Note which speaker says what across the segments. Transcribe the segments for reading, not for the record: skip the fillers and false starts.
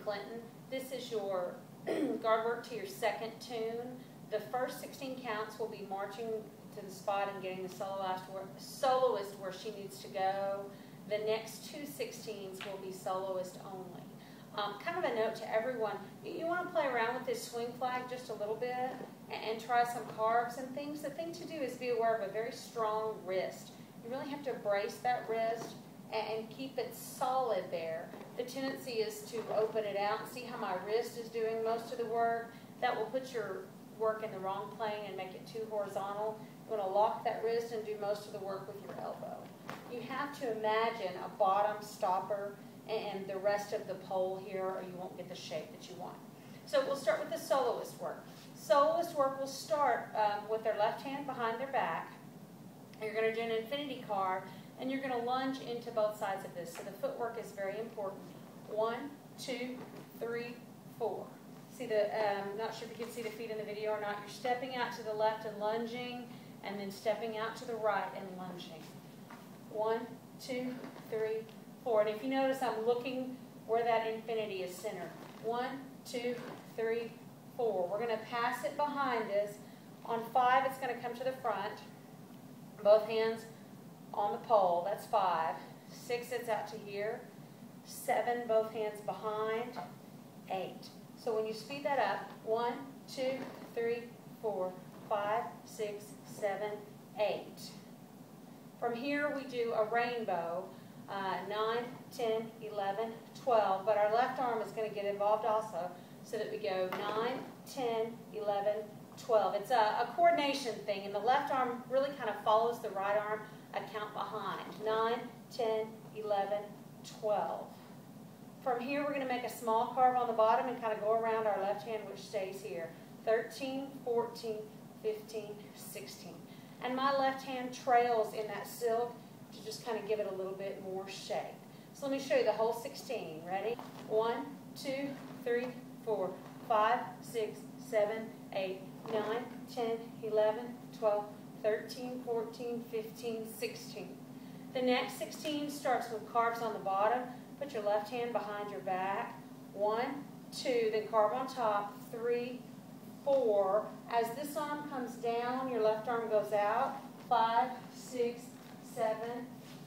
Speaker 1: Clinton. This is your guard work to your second tune. The first 16 counts will be marching to the spot and getting the soloist where she needs to go. The next two 16s will be soloist only. Kind of a note to everyone, you want to play around with this swing flag just a little bit and try some carves and things. The thing to do is be aware of a very strong wrist. You really have to brace that wrist and keep it solid there. The tendency is to open it out and see how my wrist is doing most of the work. That will put your work in the wrong plane and make it too horizontal. You want to lock that wrist and do most of the work with your elbow. You have to imagine a bottom stopper and the rest of the pole here, or you won't get the shape that you want. So we'll start with the soloist work. Soloist work will start with their left hand behind their back. You're going to do an infinity carve, and you're going to lunge into both sides of this. So the footwork is very important. 1, 2, 3, 4. See the, not sure if you can see the feet in the video or not. You're stepping out to the left and lunging, and then stepping out to the right and lunging. 1, 2, 3, 4. And if you notice, I'm looking where that infinity is centered. 1, 2, 3, 4. We're going to pass it behind us. On 5, it's going to come to the front. Both hands on the pole. That's 5. 6, it's out to here. 7, both hands behind. 8. So when you speed that up, 1, 2, 3, 4, 5, 6, 7, 8. From here we do a rainbow, 9, 10, 11, 12, but our left arm is going to get involved also, so that we go 9, 10, 11, 12. It's a coordination thing, and the left arm really kind of follows the right arm a count behind. 9, 10, 11, 12. From here we're going to make a small carve on the bottom and kind of go around our left hand, which stays here. 13, 14, 15, 16. And my left hand trails in that silk to just kind of give it a little bit more shape. So let me show you the whole 16. Ready? 1, 2, 3, 4, 5, 6, 7, 8, 9, 10, 11, 12, 13, 14, 15, 16. The next 16 starts with carves on the bottom. Put your left hand behind your back. 1, 2, then carve on top. 3, 4. As this arm comes down, your left arm goes out. 5, 6, 7,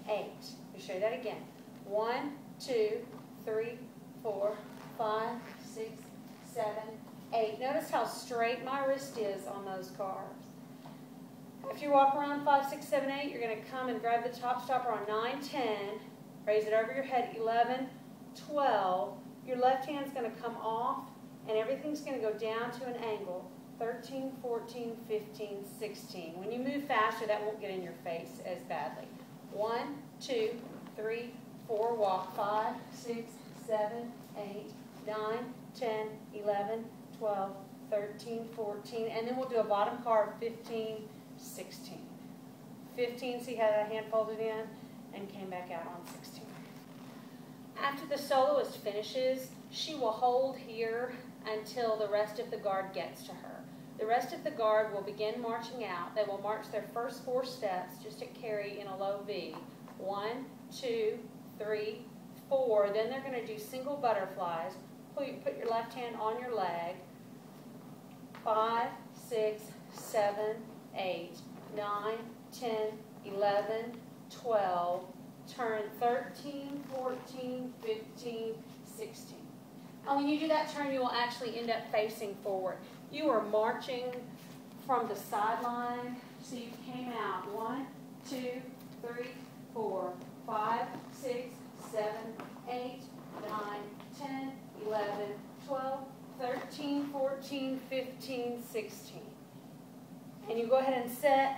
Speaker 1: 8. Let me show you that again. 1, 2, 3, 4, 5, 6, 7, 8. Notice how straight my wrist is on those carves. If you walk around 5, 6, 7, 8, you're going to come and grab the top stopper on 9, 10. Raise it over your head. 11, 12. Your left hand's going to come off, and everything's going to go down to an angle. 13, 14, 15, 16. When you move faster, that won't get in your face as badly. 1, 2, 3, 4. Walk. 5, 6, 7, 8, 9, 10, 11, 12, 13, 14. And then we'll do a bottom carve. 15, 16. 15, see how that hand folded in and came back out on 16. After the soloist finishes, she will hold here until the rest of the guard gets to her. The rest of the guard will begin marching out. They will march their first 4 steps just at carry in a low V. 1, 2, 3, 4. Then they're going to do single butterflies. Put your left hand on your leg. 5, 6, 7, 8, 9, 10, 11, 12, turn 13, 14, 15, 16. And when you do that turn, you will actually end up facing forward. You are marching from the sideline, so you came out 1, 2, 3, 4, 5, 6, 7, 8, 9, 10, 11, 12, 13, 14, 15, 16. And you go ahead and set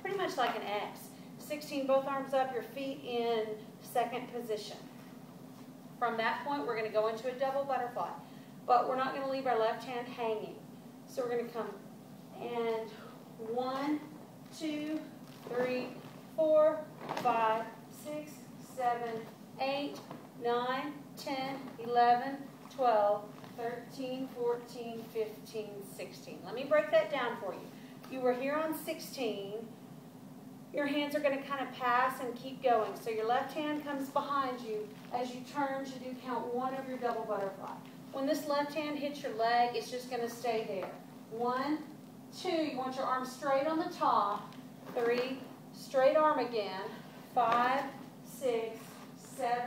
Speaker 1: pretty much like an X. 16, both arms up, your feet in second position. From that point, we're going to go into a double butterfly. But we're not going to leave our left hand hanging. So we're going to come and 1, 2, 3, 4, 5, 6, 7, 8, 9, 10, 11, 12, 13, 14, 15, 16. Let me break that down for you. You were here on 16. Your hands are going to kind of pass and keep going. So your left hand comes behind you as you turn to do count 1 of your double butterfly. When this left hand hits your leg, it's just going to stay there. 1, 2, you want your arm straight on the top. 3, straight arm again. 5, 6, 7,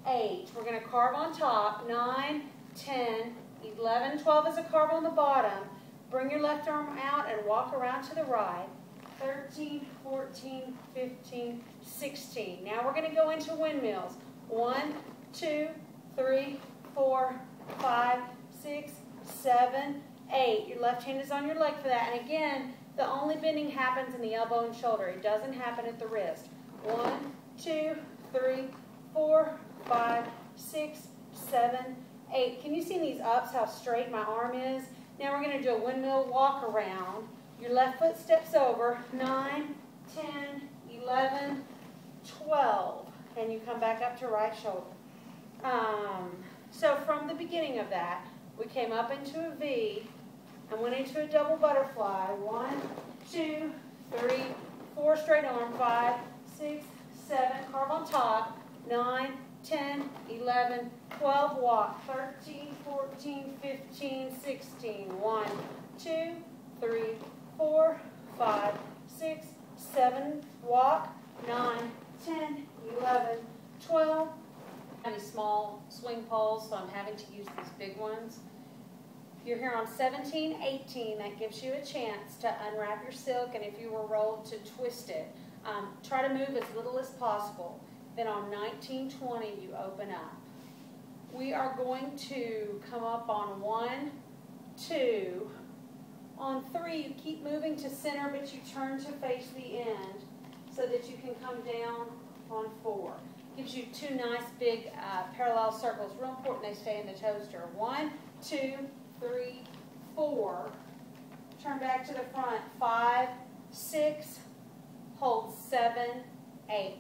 Speaker 1: 8. We're going to carve on top. 9, 10, 11, 12 is a carve on the bottom. Bring your left arm out and walk around to the right. 13, 14, 15, 16. Now we're going to go into windmills. 1, 2, 3, 4, 5, 6, 7, 8. Your left hand is on your leg for that. And again, the only bending happens in the elbow and shoulder. It doesn't happen at the wrist. 1, 2, 3, 4, 5, 6, 7, 8. Can you see in these ups how straight my arm is? Now we're going to do a windmill walk around. Your left foot steps over. 9, 10, 11, 12. And you come back up to right shoulder. So from the beginning of that, we came up into a V and went into a double butterfly. 1, 2, 3, 4, straight arm. 5, 6, 7, carve on top. 9, 10, 11, 12, walk. 13, 14, 15, 16. 1, 2, 3, 4, 5, 6, 7, walk. 9, 10, 11, 12. These small swing poles, so I'm having to use these big ones. You're here on 17, 18. That gives you a chance to unwrap your silk, and if you were rolled, to twist it. Try to move as little as possible. Then on 19, 20, you open up. We are going to come up on 1, 2. On 3, you keep moving to center, but you turn to face the end so that you can come down on 4. Gives you 2 nice big parallel circles. Real important they stay in the toaster. 1, 2, 3, 4. Turn back to the front. 5, 6. Hold 7, 8.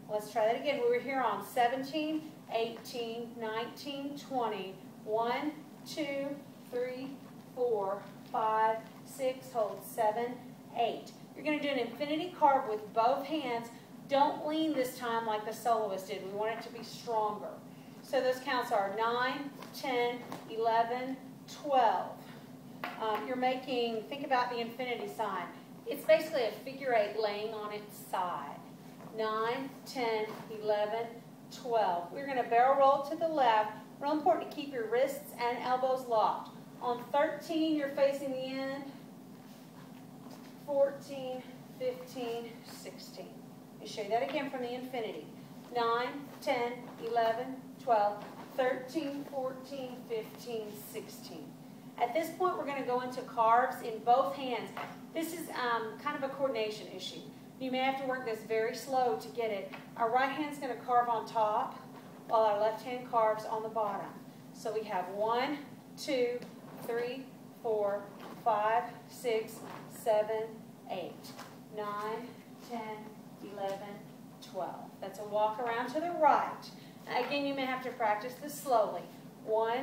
Speaker 1: Let's try that again. We were here on 17, 18, 19, 20. 1, 2, 3, 4, 5, 6. Hold 7, 8. You're going to do an infinity carve with both hands. Don't lean this time like the soloist did. We want it to be stronger. So those counts are 9, 10, 11, 12. You're making, think about the infinity sign. It's basically a figure 8 laying on its side. 9, 10, 11, 12. We're going to barrel roll to the left. Real important to keep your wrists and elbows locked. On 13, you're facing the end. 14, 15, 16. Let me show you that again from the infinity. 9, 10, 11, 12, 13, 14, 15, 16. At this point, we're going to go into carves in both hands. This is kind of a coordination issue. You may have to work this very slow to get it. Our right hand's going to carve on top, while our left hand carves on the bottom. So we have 1, 2, 3, 4, 5, 6, 7, 8, 9, 10, 11, 12. That's a walk around to the right. Again, you may have to practice this slowly. 1,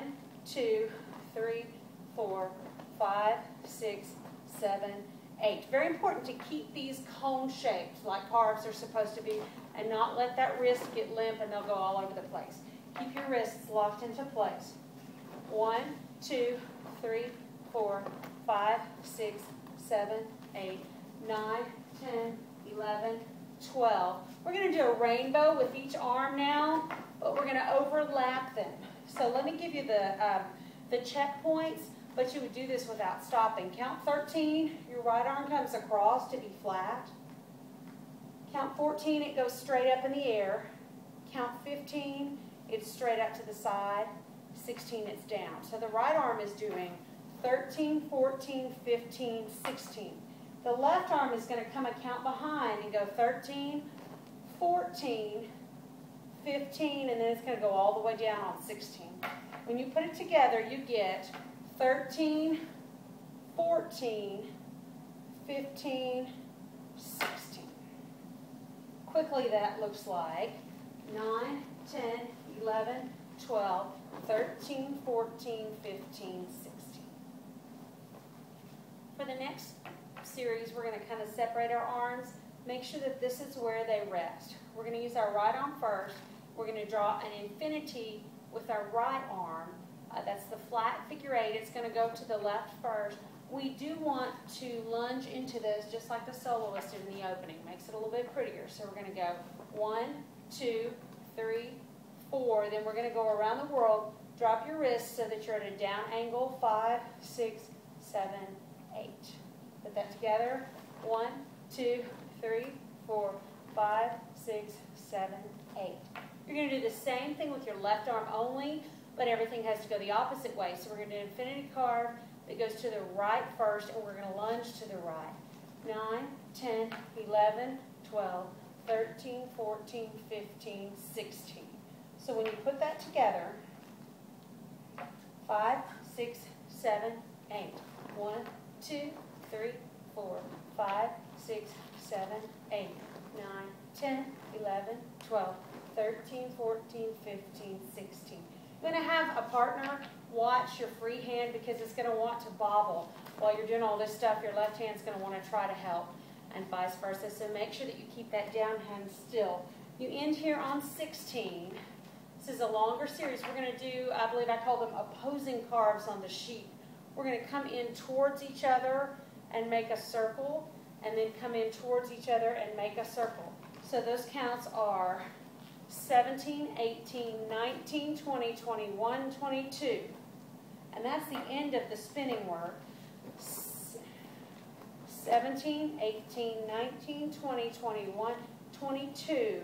Speaker 1: 2, 3, 4, 5, 6, 7, 8. Very important to keep these cone shaped like carves are supposed to be and not let that wrist get limp and they'll go all over the place. Keep your wrists locked into place. 1, 2, 3, 4, 5, 6, 7, 8, 9, 10, 11, 12. We're going to do a rainbow with each arm now, but we're going to overlap them. So let me give you the checkpoints, but you would do this without stopping. Count 13, your right arm comes across to be flat. Count 14, it goes straight up in the air. Count 15, it's straight up to the side. 16, it's down. So the right arm is doing 13, 14, 15, 16. The left arm is going to come a count behind and go 13, 14, 15, and then it's going to go all the way down on 16. When you put it together, you get 13, 14, 15, 16. Quickly, that looks like 9, 10, 11, 12, 13, 14, 15, 16. For the next series, we're going to kind of separate our arms. Make sure that this is where they rest. We're going to use our right arm first. We're going to draw an infinity with our right arm. That's the flat figure 8. It's going to go to the left first. We do want to lunge into this just like the soloist did in the opening. Makes it a little bit prettier. So we're going to go 1, 2, 3, 4. Then we're going to go around the world. Drop your wrists so that you're at a down angle. 5, 6, 7, 8. Put that together. 1, 2, 3, 4, 5, 6, 7, 8. You're going to do the same thing with your left arm only, but everything has to go the opposite way. So we're going to do an infinity carve that goes to the right first, and we're going to lunge to the right. 9, 10, 11, 12, 13, 14, 15, 16. So when you put that together, 5, 6, 7, 8. 1, 2, 3, 4, 5, 6, 7, 8, 9, 10, 11, 12, 13, 14, 15, 16. You're going to have a partner watch your free hand because it's going to want to bobble. While you're doing all this stuff, your left hand's going to want to try to help, and vice versa. So make sure that you keep that down hand still. You end here on 16. This is a longer series. We're going to do, I believe I call them opposing carves on the sheet. We're going to come in towards each other and make a circle, and then come in towards each other and make a circle. So those counts are 17, 18, 19, 20, 21, 22. And that's the end of the spinning work. 17, 18, 19, 20, 21, 22.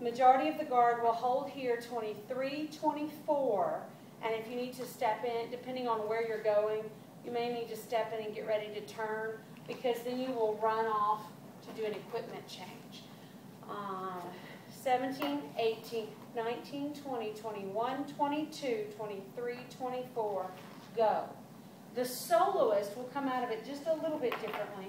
Speaker 1: Majority of the guard will hold here 23, 24. And if you need to step in, depending on where you're going, you may need to step in and get ready to turn, because then you will run off to do an equipment change. 17, 18, 19, 20, 21, 22, 23, 24, go. The soloist will come out of it just a little bit differently.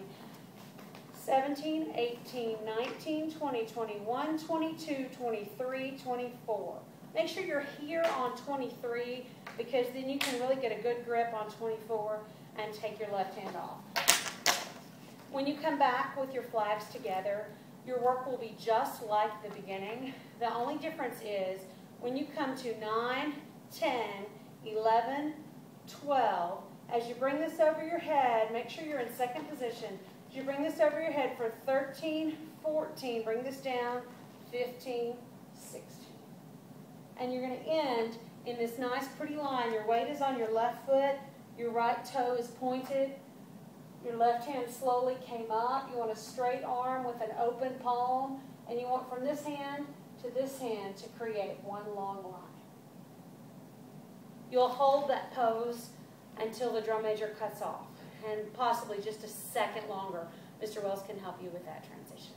Speaker 1: 17, 18, 19, 20, 21, 22, 23, 24. Make sure you're here on 23, because then you can really get a good grip on 24 and take your left hand off. When you come back with your flags together, your work will be just like the beginning. The only difference is when you come to 9, 10, 11, 12, as you bring this over your head, make sure you're in second position. As you bring this over your head for 13, 14, bring this down, 15, 16. And you're going to end in this nice pretty line. Your weight is on your left foot, your right toe is pointed, your left hand slowly came up. You want a straight arm with an open palm, and you want from this hand to this hand to create one long line. You'll hold that pose until the drum major cuts off, and possibly just a second longer. Mr. Wells can help you with that transition.